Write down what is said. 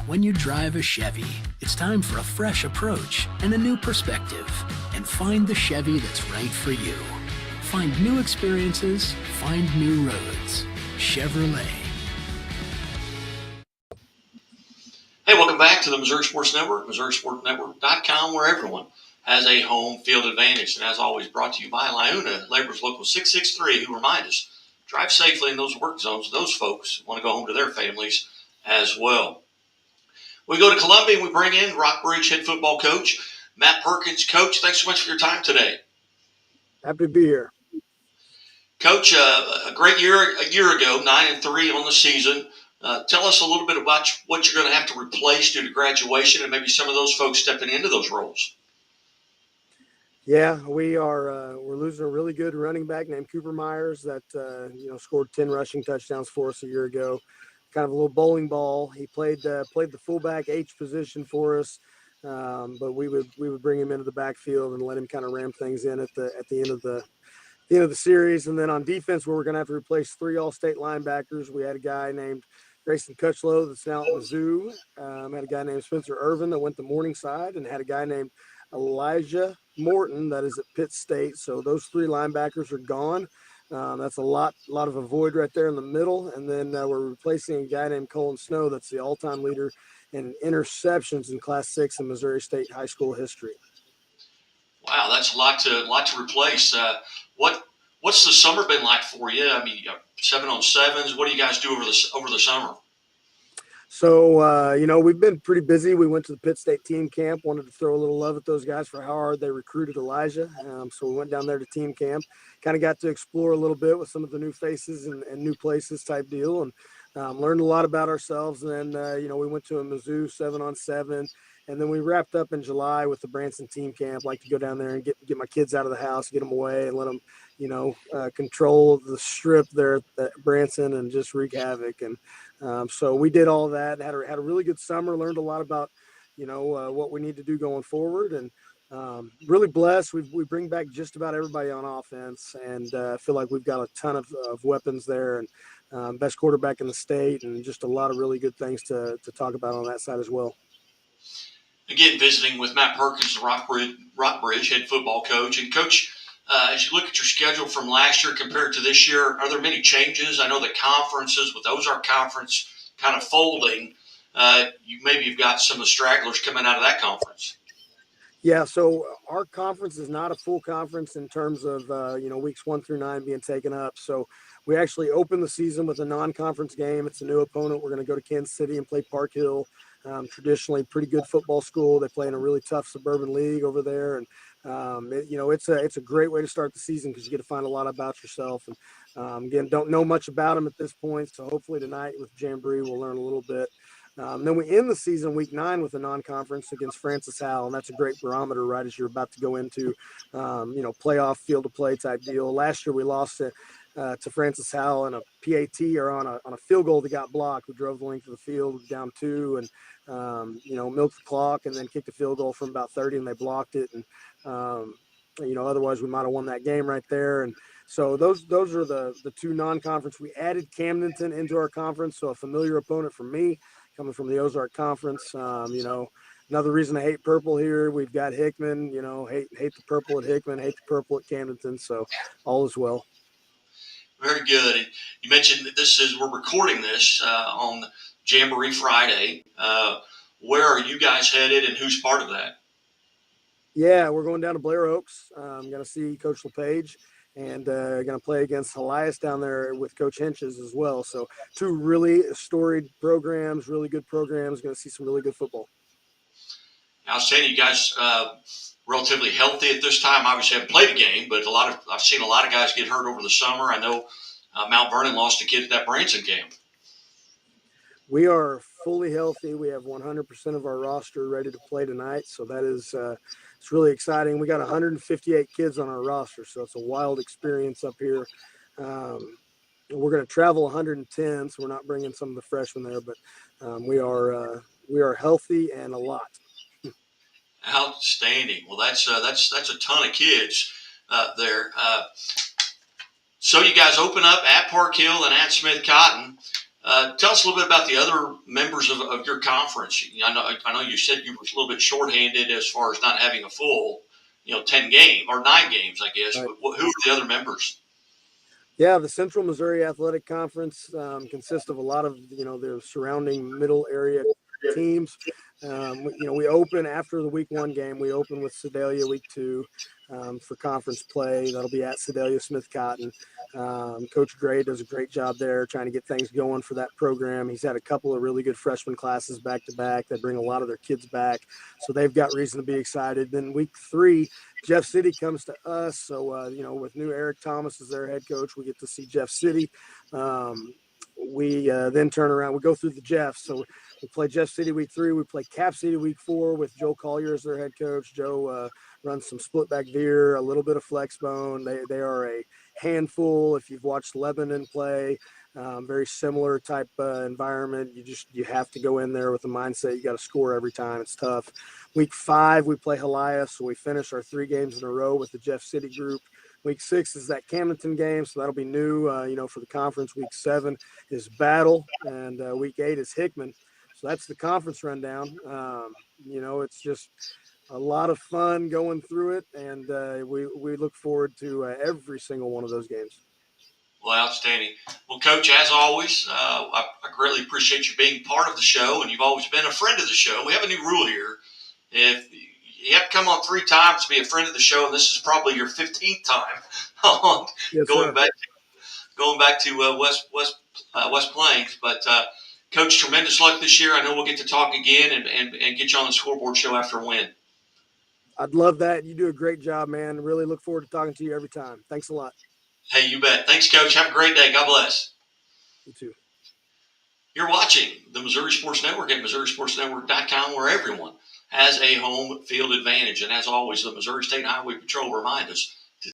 When you drive a Chevy, it's time for a fresh approach and a new perspective. And find the Chevy that's right for you. Find new experiences, find new roads. Chevrolet. Hey, welcome back to the Missouri Sports Network, MissouriSportsNetwork.com, where everyone has a home field advantage. And as always, brought to you by Liuna, Labor's Local 663, who remind us, drive safely in those work zones. Those folks want to go home to their families as well. We go to Columbia and we bring in Rockbridge head football coach, Matt Perkins. Coach, thanks so much for your time today. Happy to be here. Coach, a great year a year ago, 9-3 on the season. Tell us a little bit about what you're going to have to replace due to graduation and maybe some of those folks stepping into those roles. Yeah, we're losing a really good running back named Cooper Myers that scored 10 rushing touchdowns for us a year ago. Kind of a little bowling ball. He played the fullback H position for us, but we would bring him into the backfield and let him kind of ram things in at the end of the series. And then on defense, where we're going to have to replace 3 all-state linebackers, we had a guy named Grayson Cutchlow that's now at Mizzou. Had a guy named Spencer Irvin that went to Morningside, and had a guy named Elijah Morton that is at Pitt State. So those 3 linebackers are gone. That's a lot of a void right there in the middle. And then we're replacing a guy named Colin Snow that's the all-time leader in interceptions in Class 6 in Missouri State high school history. Wow, that's a lot to replace. What's the summer been like for you? I mean, you got 7-on-7s. What do you guys do over the summer? So, we've been pretty busy. We went to the Pitt State team camp, wanted to throw a little love at those guys for how hard they recruited Elijah. So we went down there to team camp, kind of got to explore a little bit with some of the new faces and new places type deal, and learned a lot about ourselves. And then, we went to a Mizzou 7-on-7. And then we wrapped up in July with the Branson team camp. Like to go down there and get my kids out of the house, get them away, and let them, control the strip there at Branson and just wreak havoc. And so we did all that. Had a really good summer. Learned a lot about, what we need to do going forward. And really blessed. We bring back just about everybody on offense, and I feel like we've got a ton of weapons there, and best quarterback in the state, and just a lot of really good things to talk about on that side as well. Again, visiting with Matt Perkins, the Rockbridge head football coach. And, Coach, as you look at your schedule from last year compared to this year, are there many changes? I know the conferences, with Ozark Conference kind of folding, you've got some of the stragglers coming out of that conference. Yeah, so our conference is not a full conference in terms of, weeks 1 through 9 being taken up. So we actually open the season with a non-conference game. It's a new opponent. We're going to go to Kansas City and play Park Hill. Traditionally pretty good football school. They play in a really tough suburban league over there. And, it's a great way to start the season because you get to find a lot about yourself. And again, don't know much about them at this point. So hopefully tonight with Jamboree, we'll learn a little bit. Then we end the season week 9 with a non-conference against Francis Howell. And that's a great barometer right as you're about to go into, playoff field of play type deal. Last year we lost to Francis Howell in a PAT or on a field goal that got blocked. We drove the length of the field down 2 and, milked the clock and then kicked a field goal from about 30 and they blocked it. And, otherwise we might have won that game right there. And so those are the 2 non-conference. We added Camdenton into our conference. So a familiar opponent for me coming from the Ozark Conference. Another reason I hate purple here. We've got Hickman, hate the purple at Hickman, hate the purple at Camdenton. So all is well. Very good. And you mentioned that we're recording this on Jamboree Friday. Where are you guys headed and who's part of that? Yeah, we're going down to Blair Oaks. I'm going to see Coach LePage and going to play against Elias down there with Coach Henches as well. So 2 really storied programs, really good programs, going to see some really good football. I was saying you guys relatively healthy at this time. Obviously haven't played a game, but I've seen a lot of guys get hurt over the summer. I know Mount Vernon lost a kid at that Branson game. We are fully healthy. We have 100% of our roster ready to play tonight. So that is it's really exciting. We got 158 kids on our roster, so it's a wild experience up here. We're going to travel 110, so we're not bringing some of the freshmen there, but we are healthy and a lot. Outstanding. Well, that's a ton of kids there. So you guys open up at Park Hill and at Smith Cotton. Tell us a little bit about the other members of your conference. I know you said you were a little bit shorthanded as far as not having a full, 10 game or 9 games, I guess. Right. But who are the other members? Yeah, the Central Missouri Athletic Conference consists of a lot of the surrounding middle area teams. We open after the week 1 game. We open with Sedalia week 2 for conference play. That'll be at Sedalia Smith Cotton. Coach Gray does a great job there trying to get things going for that program. He's had a couple of really good freshman classes back to back that bring a lot of their kids back, so they've got reason to be excited. Then week 3, Jeff City comes to us. So, with new Eric Thomas as their head coach, we get to see Jeff City. We then turn around. We go through the Jeffs. So we play Jeff City week 3. We play Cap City week 4 with Joe Collier as their head coach. Joe runs some split back veer, a little bit of flex bone. They are a handful. If you've watched Lebanon play, very similar type environment. You have to go in there with the mindset you got to score every time. It's tough. Week 5, we play Hialeah, so we finish our 3 games in a row with the Jeff City group. Week 6 is that Camdenton game, so that'll be new, for the conference. Week 7 is Battle, and week 8 is Hickman. So that's the conference rundown. It's just a lot of fun going through it, and we look forward to every single one of those games. Well, outstanding. Well, Coach, as always, I greatly appreciate you being part of the show, and you've always been a friend of the show. We have a new rule here. If you have to come on 3 times to be a friend of the show, and this is probably your 15th time on Yes, going back to West Plains. But Coach, tremendous luck this year. I know we'll get to talk again and get you on the scoreboard show after a win. I'd love that. You do a great job, man. Really look forward to talking to you every time. Thanks a lot. Hey, you bet. Thanks, Coach. Have a great day. God bless. You too. You're watching the Missouri Sports Network at MissouriSportsNetwork.com, where everyone has a home field advantage. And as always, the Missouri State Highway Patrol reminds us